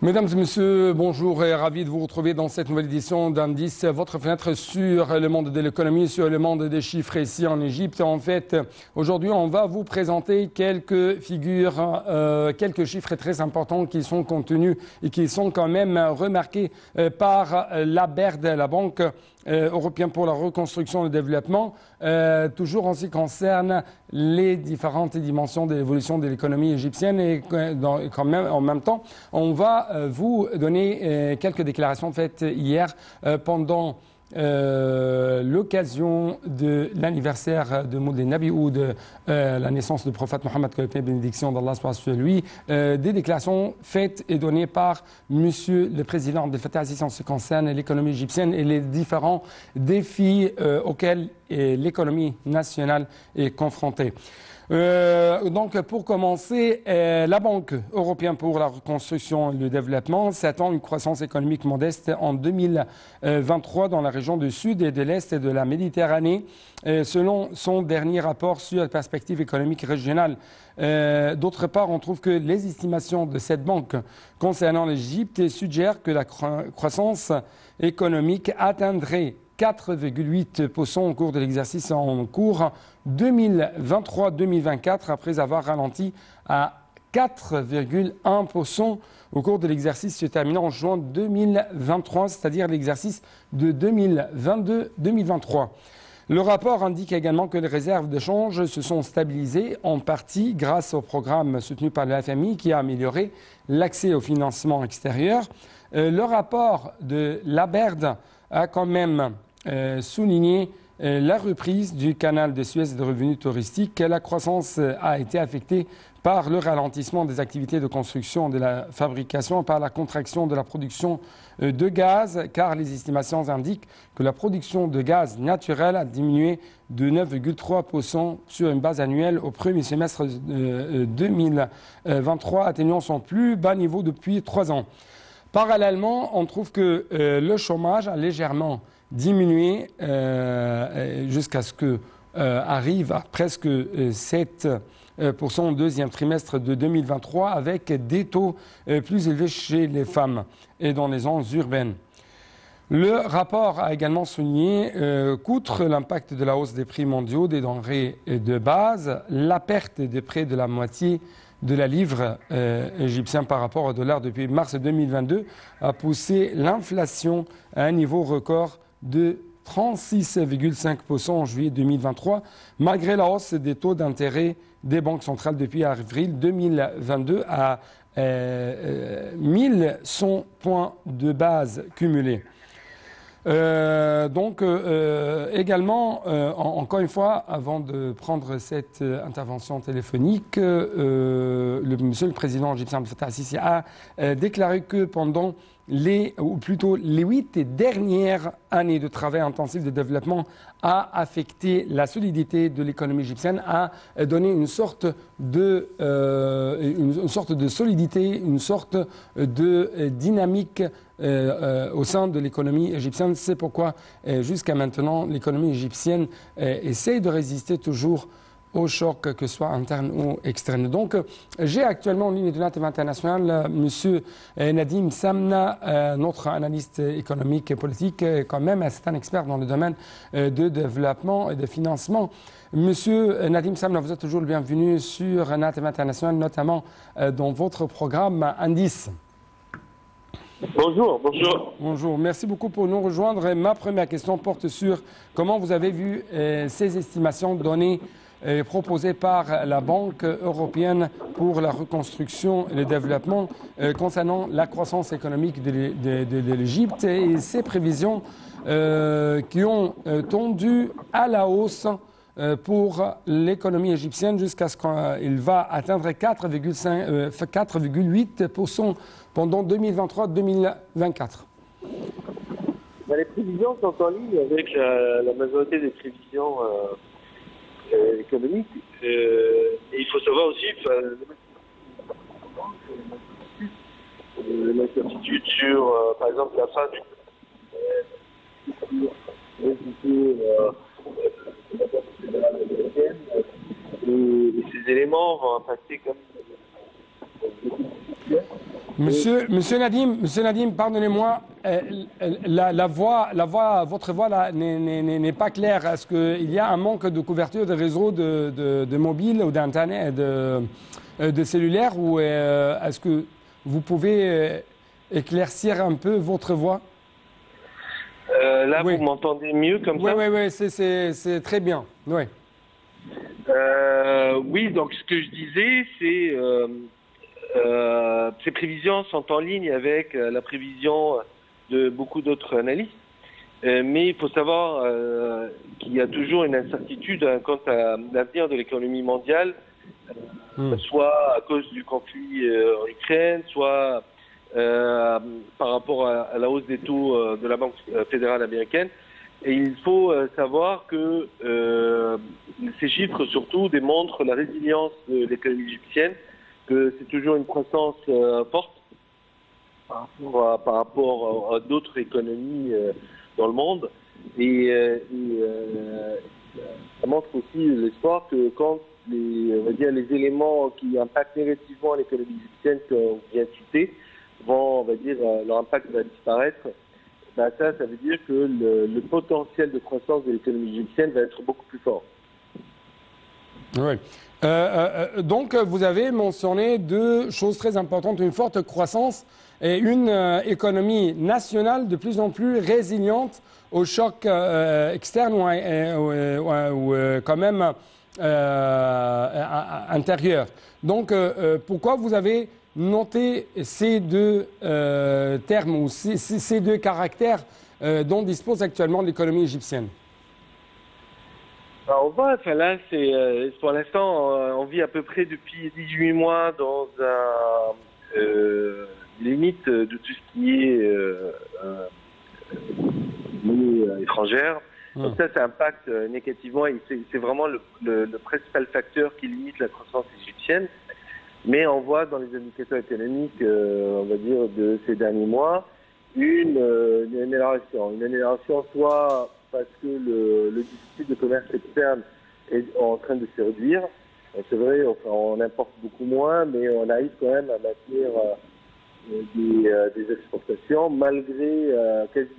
Mesdames et messieurs, bonjour et ravi de vous retrouver dans cette nouvelle édition d'Indice, votre fenêtre sur le monde de l'économie, sur le monde des chiffres ici en Égypte. En fait, aujourd'hui, on va vous présenter quelques figures, quelques chiffres très importants qui sont contenus et qui sont quand même remarqués par la BERD, la Banque européenne pour la reconstruction et le développement, toujours en ce qui concerne les différentes dimensions de l'évolution de l'économie égyptienne et quand même, en même temps, on va vous donner quelques déclarations faites hier pendant l'occasion de l'anniversaire de Moulay Nabi ou de la naissance du prophète Mohammed, que la paix et bénédiction d'Allah soit sur lui, des déclarations faites et données par Monsieur le Président Abdel Fattah al-Sisi en ce qui concerne l'économie égyptienne et les différents défis auxquels l'économie nationale est confrontée. Donc, pour commencer, la Banque européenne pour la reconstruction et le développement s'attend une croissance économique modeste en 2023 dans la région du Sud et de l'Est de la Méditerranée, selon son dernier rapport sur la perspective économique régionale. D'autre part, on trouve que les estimations de cette banque concernant l'Égypte suggèrent que la croissance économique atteindrait 4,8% au cours de l'exercice en cours 2023-2024, après avoir ralenti à 4,1% au cours de l'exercice se terminant en juin 2023, c'est-à-dire l'exercice de 2022-2023. Le rapport indique également que les réserves de change se sont stabilisées en partie grâce au programme soutenu par le FMI qui a amélioré l'accès au financement extérieur. Le rapport de la BERD a quand même souligné la reprise du canal de Suez de revenus touristiques. La croissance a été affectée par le ralentissement des activités de construction de la fabrication, par la contraction de la production de gaz, car les estimations indiquent que la production de gaz naturel a diminué de 9,3% sur une base annuelle au premier semestre 2023, atteignant son plus bas niveau depuis 3 ans. Parallèlement, on trouve que le chômage a légèrement diminué jusqu'à ce que arrive à presque 7% au deuxième trimestre de 2023, avec des taux plus élevés chez les femmes et dans les zones urbaines. Le rapport a également souligné qu'outre l'impact de la hausse des prix mondiaux des denrées de base, la perte de près de la moitié de la livre égyptienne par rapport au dollar depuis mars 2022 a poussé l'inflation à un niveau record de 36,5% en juillet 2023, malgré la hausse des taux d'intérêt des banques centrales depuis avril 2022 à 1100 points de base cumulés. Également, encore une fois, avant de prendre cette intervention téléphonique, Monsieur le Président égyptien Abdel Fattah al-Sisi a déclaré que pendant les 8 dernières années de travail intensif de développement a affecté la solidité de l'économie égyptienne, a donné une sorte de solidité, une sorte de dynamique au sein de l'économie égyptienne. C'est pourquoi jusqu'à maintenant l'économie égyptienne essaie de résister toujours au choc, que ce soit interne ou externe. Donc, j'ai actuellement en ligne de l'International international M. Nadim Samna, notre analyste économique et politique, quand même, c'est un expert dans le domaine de développement et de financement. Monsieur Nadim Samna, vous êtes toujours le bienvenu sur Natem International, notamment dans votre programme Indice. Bonjour, bonjour. Bonjour, merci beaucoup pour nous rejoindre. Et ma première question porte sur comment vous avez vu ces estimations données proposées par la Banque européenne pour la reconstruction et le développement concernant la croissance économique de l'Égypte et ces prévisions qui ont tendu à la hausse pour l'économie égyptienne jusqu'à ce qu'il va atteindre 4,8% pendant 2023-2024. Les prévisions sont en ligne avec la majorité des prévisions économiques. Et il faut savoir aussi l'incertitude sur, par exemple, la fin du et ces éléments vont impacter comme Monsieur Nadim, pardonnez-moi, votre voix là n'est pas claire. Est-ce qu'il y a un manque de couverture de réseau de mobile ou d'internet, de cellulaire, ou est-ce que vous pouvez éclaircir un peu votre voix? Là, Oui. vous m'entendez mieux comme ça? Oui, c'est très bien. Oui. Oui, donc ce que je disais, c'est ces prévisions sont en ligne avec la prévision de beaucoup d'autres analystes. Mais il faut savoir qu'il y a toujours une incertitude quant à l'avenir de l'économie mondiale, soit à cause du conflit en Ukraine, soit par rapport à la hausse des taux de la Banque fédérale américaine. Et il faut savoir que ces chiffres surtout démontrent la résilience de l'économie égyptienne, que c'est toujours une croissance forte par rapport à d'autres économies dans le monde. Et ça montre aussi l'espoir que quand les éléments qui impactent négativement l'économie égyptienne qu'on vient de citer vont, leur impact va disparaître. Ça veut dire que le potentiel de croissance de l'économie égyptienne va être beaucoup plus fort. Oui. Donc, vous avez mentionné deux choses très importantes, une forte croissance et une économie nationale de plus en plus résiliente aux chocs externes ou quand même intérieurs. Donc, pourquoi vous avez noté ces deux termes ou ces deux caractères dont dispose actuellement l'économie égyptienne? On voit, là, pour l'instant, on vit à peu près depuis 18 mois dans limite de tout ce qui est étrangère. Donc ça impacte négativement et c'est vraiment le principal facteur qui limite la croissance égyptienne. Mais on voit dans les indicateurs économiques, de ces derniers mois, une amélioration. Une amélioration soit parce que le déficit de commerce externe est en train de se réduire. C'est vrai, on importe beaucoup moins, mais on arrive quand même à maintenir des exportations malgré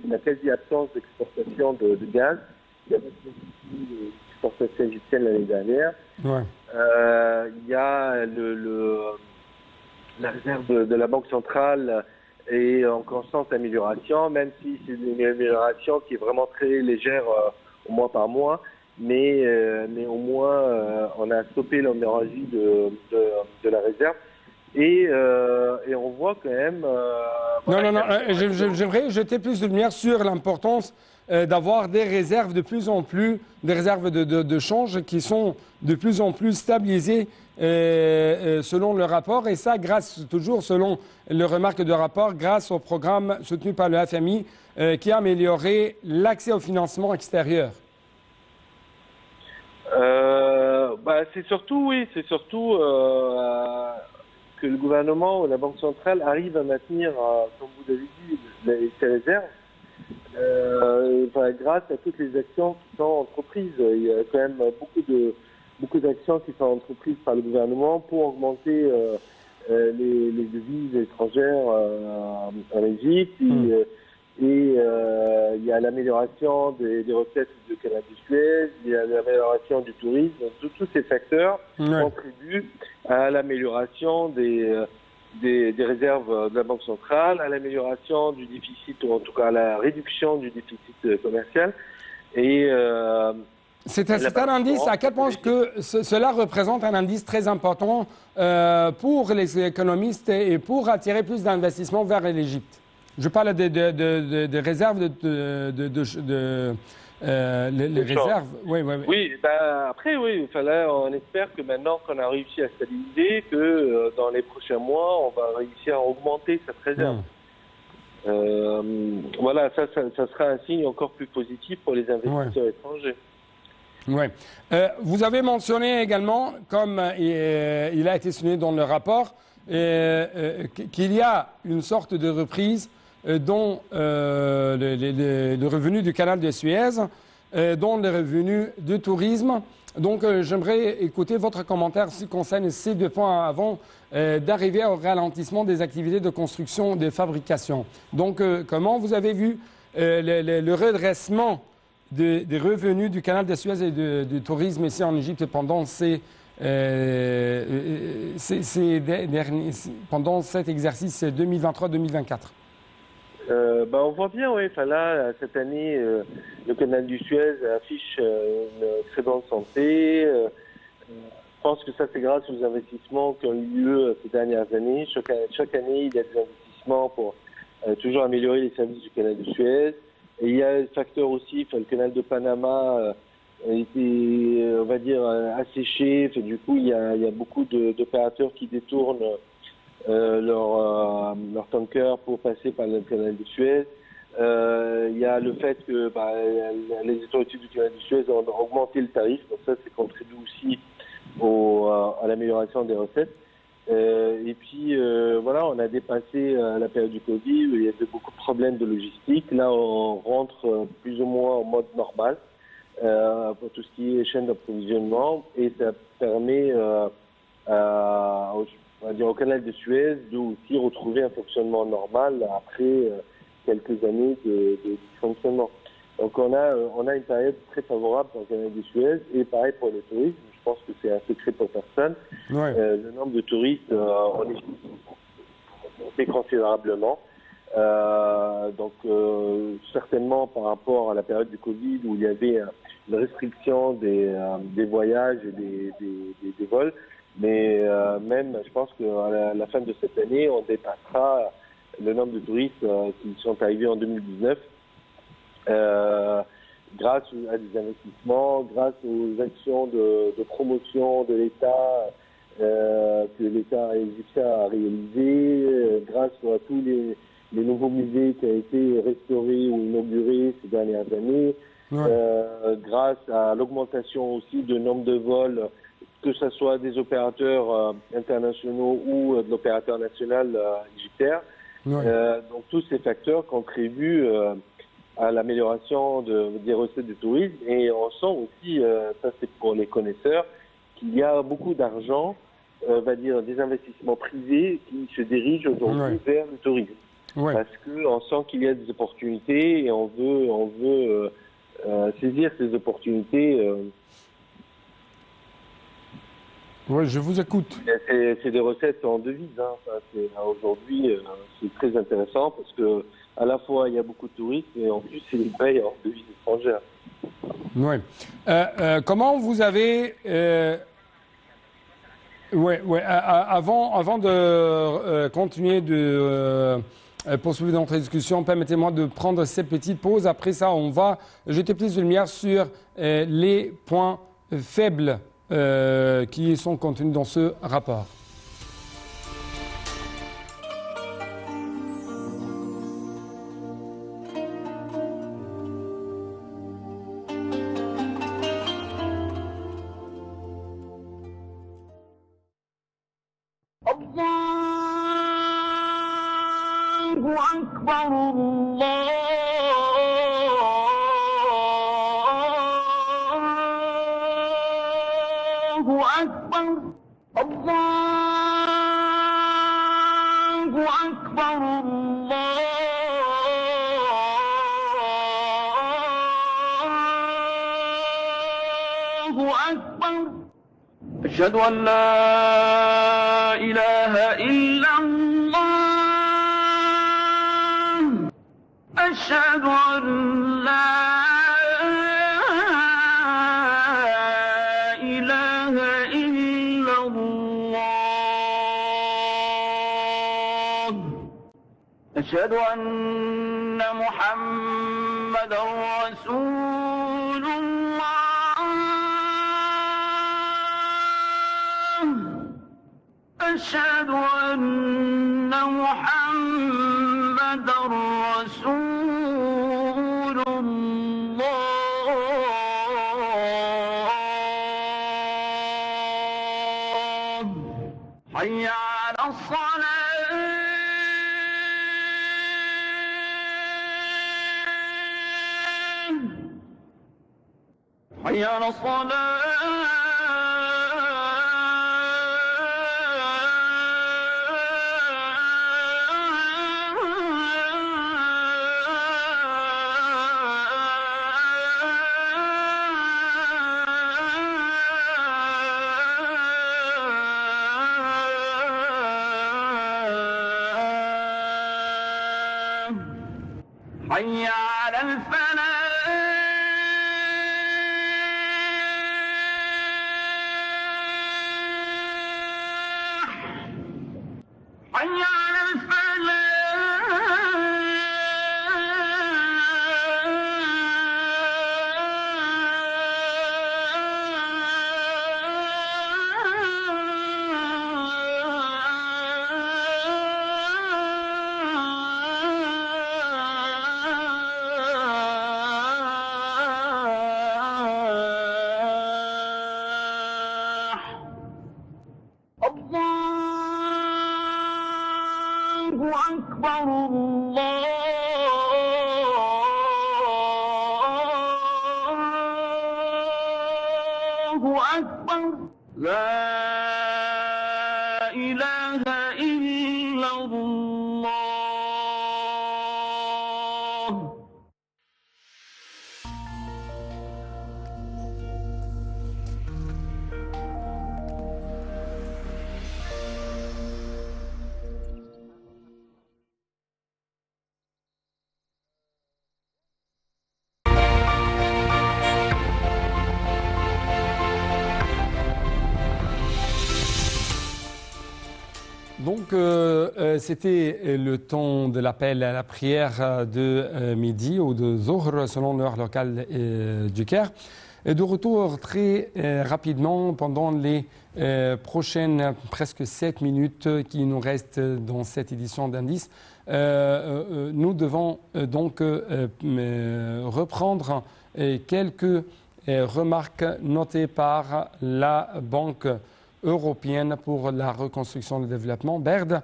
la quasi-absence d'exportation de gaz. Il y a l'exportation égyptienne l'année dernière. Ouais. Il y a la réserve de la Banque centrale est en constante amélioration, même si c'est une amélioration qui est vraiment très légère au mois par mois, mais au moins on a stoppé l'hémorragie de la réserve. Et on voit quand même... j'aimerais jeter plus de lumière sur l'importance d'avoir des réserves de plus en plus, des réserves de change qui sont de plus en plus stabilisées selon le rapport. Et ça, toujours selon le remarque de rapport, grâce au programme soutenu par le FMI qui a amélioré l'accès au financement extérieur. C'est surtout que le gouvernement ou la Banque centrale arrive à maintenir, comme vous l'avez dit, ses réserves grâce à toutes les actions qui sont entreprises. Il y a quand même beaucoup d'actions qui sont entreprises par le gouvernement pour augmenter les devises étrangères en Égypte. Et il y a l'amélioration des recettes de canal de Suez, il y a l'amélioration du tourisme. Tous ces facteurs contribuent à l'amélioration des réserves de la Banque centrale, à l'amélioration du déficit, ou en tout cas à la réduction du déficit commercial. Et c'est un indice, à quel point que cela représente un indice très important pour les économistes et pour attirer plus d'investissements vers l'Égypte. Je parle des réserves les réserves. Oui, après, là, on espère que maintenant qu'on a réussi à stabiliser, que dans les prochains mois, on va réussir à augmenter cette réserve. Ça sera un signe encore plus positif pour les investisseurs étrangers. Oui. Vous avez mentionné également, comme il a été souligné dans le rapport, qu'il y a une sorte de reprise dont le revenu du canal de Suez, dont les revenus du tourisme Donc, j'aimerais écouter votre commentaire qui concerne ces 2 points avant d'arriver au ralentissement des activités de construction, de fabrication. Donc, comment vous avez vu le redressement des revenus du canal de Suez et du tourisme ici en Égypte pendant pendant cet exercice 2023-2024? On voit bien, oui. Enfin, là, cette année, le canal du Suez affiche une très bonne santé. Je pense que ça, c'est grâce aux investissements qui ont eu lieu ces dernières années. Chaque année, il y a des investissements pour toujours améliorer les services du canal du Suez. Et il y a le facteur aussi, enfin, le canal de Panama a été, on va dire, asséché. Enfin, du coup, il y a beaucoup d'opérateurs qui détournent leur tanker pour passer par le canal de Suez. Il y a le fait que les autorités du canal du Suez ont augmenté le tarif, donc ça contribue aussi à l'amélioration des recettes. Et puis voilà, on a dépassé la période du Covid où il y avait beaucoup de problèmes de logistique. Là, on rentre plus ou moins en mode normal pour tout ce qui est chaîne d'approvisionnement, et ça permet on va dire au canal de Suez de aussi retrouver un fonctionnement normal après quelques années de dysfonctionnement. Donc on a une période très favorable pour le canal de Suez, et pareil pour le tourisme. Je pense que c'est un secret pour personne. Ouais. Le nombre de touristes en Égypte fait considérablement. Certainement par rapport à la période du Covid où il y avait une restriction des voyages et des vols. Mais même, je pense qu'à la fin de cette année, on dépassera le nombre de touristes qui sont arrivés en 2019 grâce à des investissements, grâce aux actions de promotion de l'État que l'État égyptien a réalisé, grâce à tous les nouveaux musées qui ont été restaurés ou inaugurés ces dernières années, grâce à l'augmentation aussi du nombre de vols, que ce soit des opérateurs internationaux ou de l'opérateur national égyptien. Donc tous ces facteurs contribuent à l'amélioration des recettes du tourisme, et on sent aussi, ça c'est pour les connaisseurs, qu'il y a beaucoup d'argent, on va dire des investissements privés qui se dirigent aujourd'hui vers le tourisme. Parce qu'on sent qu'il y a des opportunités et on veut saisir ces opportunités. Oui, je vous écoute. C'est des recettes en devise. Aujourd'hui, c'est très intéressant parce que à la fois il y a beaucoup de touristes et en plus ils payent en devises étrangères. Oui. Comment vous avez avant de continuer de poursuivre notre discussion, permettez-moi de prendre cette petite pause. Après ça, on va jeter plus de lumière sur les points faibles qui sont contenus dans ce rapport. أشهد أن لا إله إلا الله أشهد أن لا إله إلا الله أشهد أن محمدا رسول الله أشهد أن محمدا رسول الله حي على الصلاة حي على الصلاة حي على الفلاح حي على الفلاح الله أكبر الله أكبر لا إله إلا الله. Donc, c'était le temps de l'appel à la prière de midi ou de Zohr, selon l'heure locale du Caire. Et de retour très rapidement pendant les prochaines presque 7 minutes qui nous restent dans cette édition d'Indice. Nous devons donc reprendre quelques remarques notées par la Banque européenne pour la reconstruction et le développement, BERD,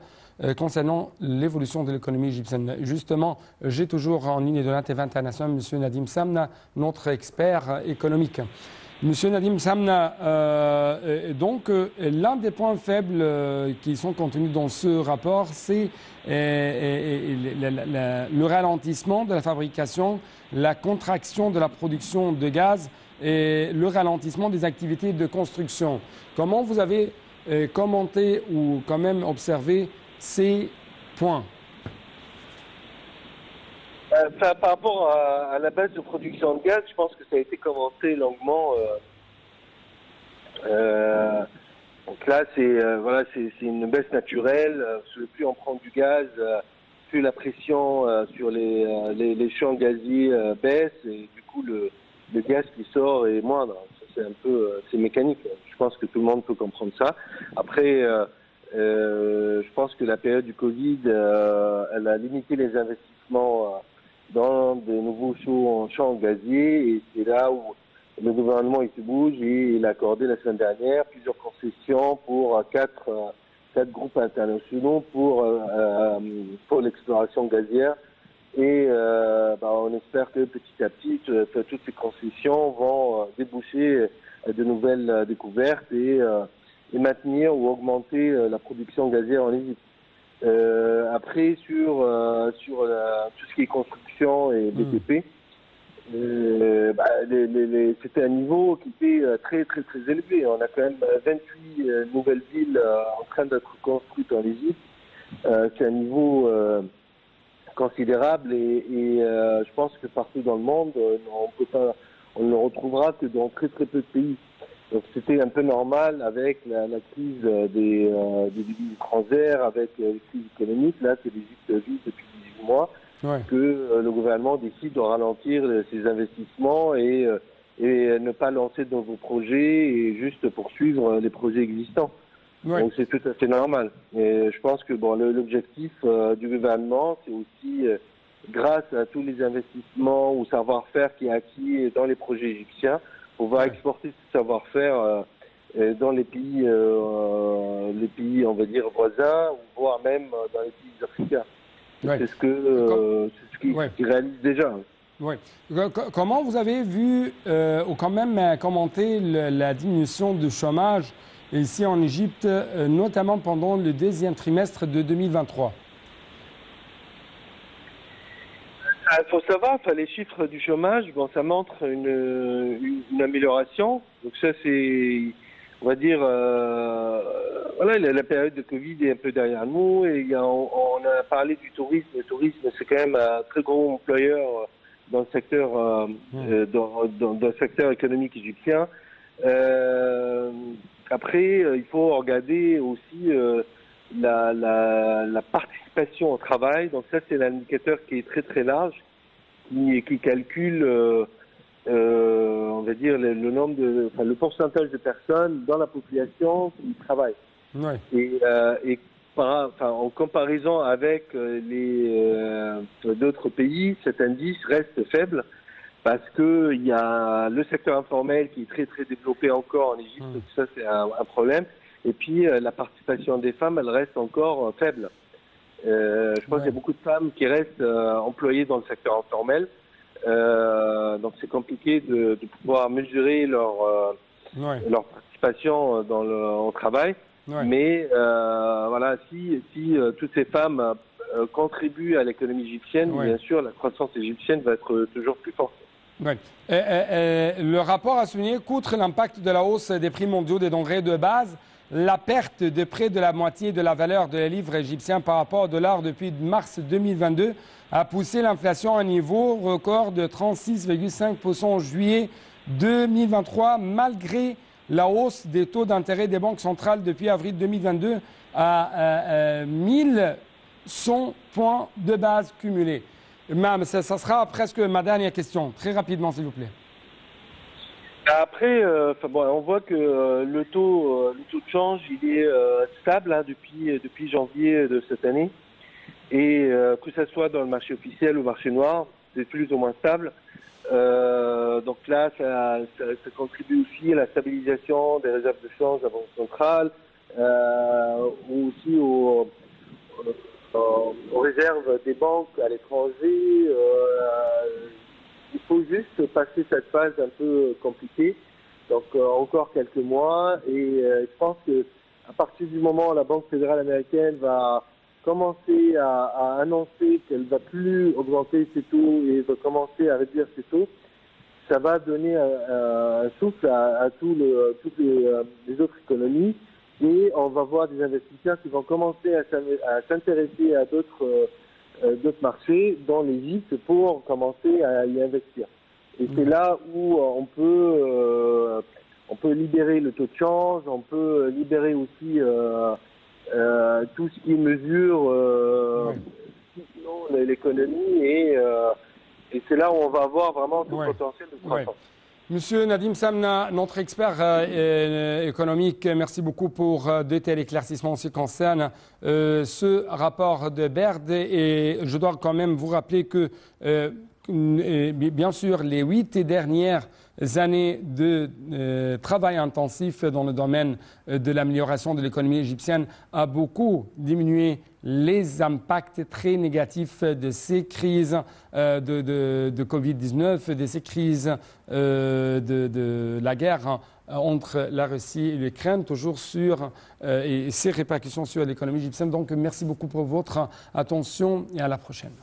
concernant l'évolution de l'économie égyptienne. Justement, j'ai toujours en ligne de l'Intervent international M. Nadim Samna, notre expert économique. Monsieur Nadim Samna, donc l'un des points faibles qui sont contenus dans ce rapport, c'est le ralentissement de la fabrication, la contraction de la production de gaz et le ralentissement des activités de construction. Comment vous avez commenté ou quand même observé ces points? Par rapport à la baisse de production de gaz, je pense que ça a été commenté longuement. Donc là, c'est une baisse naturelle. Plus on prend du gaz, plus la pression sur les champs gaziers baisse et du coup le gaz qui sort est moindre. C'est un peu, c'est mécanique. Je pense que tout le monde peut comprendre ça. Après, je pense que la période du Covid, elle a limité les investissements dans de nouveaux champs gaziers et c'est là où le gouvernement il se bouge et il a accordé la semaine dernière plusieurs concessions pour quatre groupes internationaux pour l'exploration gazière. Et on espère que petit à petit, toutes ces concessions vont déboucher de nouvelles découvertes et maintenir ou augmenter la production gazière en Égypte. Après, sur tout ce qui est construction et BTP, c'était un niveau qui était très très très élevé. On a quand même 28 nouvelles villes en train d'être construites en Égypte. C'est un niveau considérable et je pense que partout dans le monde, on ne le retrouvera que dans très très peu de pays. Donc c'était un peu normal avec la crise des devises étrangères, avec les crises économiques. Là, c'est l'Égypte vit depuis 18 mois que le gouvernement décide de ralentir ses investissements et ne pas lancer de nouveaux projets et juste poursuivre les projets existants. Ouais. Donc c'est tout à fait normal. Et je pense que l'objectif du gouvernement, c'est aussi grâce à tous les investissements ou savoir-faire qui est acquis dans les projets égyptiens, pouvoir exporter ce savoir-faire dans les pays, on va dire, voisins, voire même dans les pays africains. Ouais. C'est ce qu'ils réalisent déjà. Oui. Comment vous avez vu ou quand même commenté la diminution du chômage ici en Égypte, notamment pendant le deuxième trimestre de 2023? Il faut savoir, les chiffres du chômage, bon, ça montre une amélioration. Donc ça, c'est, on va dire, voilà, la période de Covid est un peu derrière nous. Et on a parlé du tourisme. Le tourisme, c'est quand même un très gros employeur dans le secteur, dans le secteur économique égyptien. Après, il faut regarder aussi la participation au travail. Donc ça, c'est l'indicateur qui est très très large, qui calcule, on va dire, le nombre le pourcentage de personnes dans la population qui travaillent. Oui. Et en comparaison avec d'autres pays, cet indice reste faible parce que il y a le secteur informel qui est très très développé encore en Égypte. Donc ça, c'est un problème. Et puis, la participation des femmes, elle reste encore faible. Je pense qu'il y a beaucoup de femmes qui restent employées dans le secteur informel. Donc, c'est compliqué de pouvoir mesurer leur participation au travail. Ouais. Mais voilà, si toutes ces femmes contribuent à l'économie égyptienne, bien sûr, la croissance égyptienne va être toujours plus forte. Ouais. Le rapport a souligné qu'outre l'impact de la hausse des prix mondiaux des denrées de base, la perte de près de la moitié de la valeur de la livre égyptienne par rapport au dollar depuis mars 2022 a poussé l'inflation à un niveau record de 36,5% en juillet 2023, malgré la hausse des taux d'intérêt des banques centrales depuis avril 2022 à 1100 points de base cumulés. Mam, ça sera presque ma dernière question. Très rapidement, s'il vous plaît. Après, on voit que le taux de change, il est stable depuis janvier de cette année. Et que ce soit dans le marché officiel ou le marché noir, c'est plus ou moins stable. Donc là, ça contribue aussi à la stabilisation des réserves de change de la Banque centrale, ou aussi aux réserves des banques à l'étranger. Il faut juste passer cette phase un peu compliquée, donc encore quelques mois. Et je pense que à partir du moment où la Banque fédérale américaine va commencer à annoncer qu'elle va plus augmenter ses taux et va commencer à réduire ses taux, ça va donner un souffle à toutes les autres économies, et on va voir des investisseurs qui vont commencer à s'intéresser à d'autres marchés dans l'Égypte pour commencer à y investir. Et c'est là où on peut libérer le taux de change, on peut libérer aussi tout ce qui mesure l'économie, et c'est là où on va avoir vraiment tout le potentiel de croissance. Monsieur Nadim Samna, notre expert économique, merci beaucoup pour de tels éclaircissements en ce qui concerne ce rapport de Baird. Et je dois quand même vous rappeler que, bien sûr, les 8 dernières années de travail intensif dans le domaine de l'amélioration de l'économie égyptienne a beaucoup diminué les impacts très négatifs de ces crises de Covid-19, de ces crises de la guerre entre la Russie et l'Ukraine, toujours sur et ses répercussions sur l'économie égyptienne. Donc, merci beaucoup pour votre attention et à la prochaine.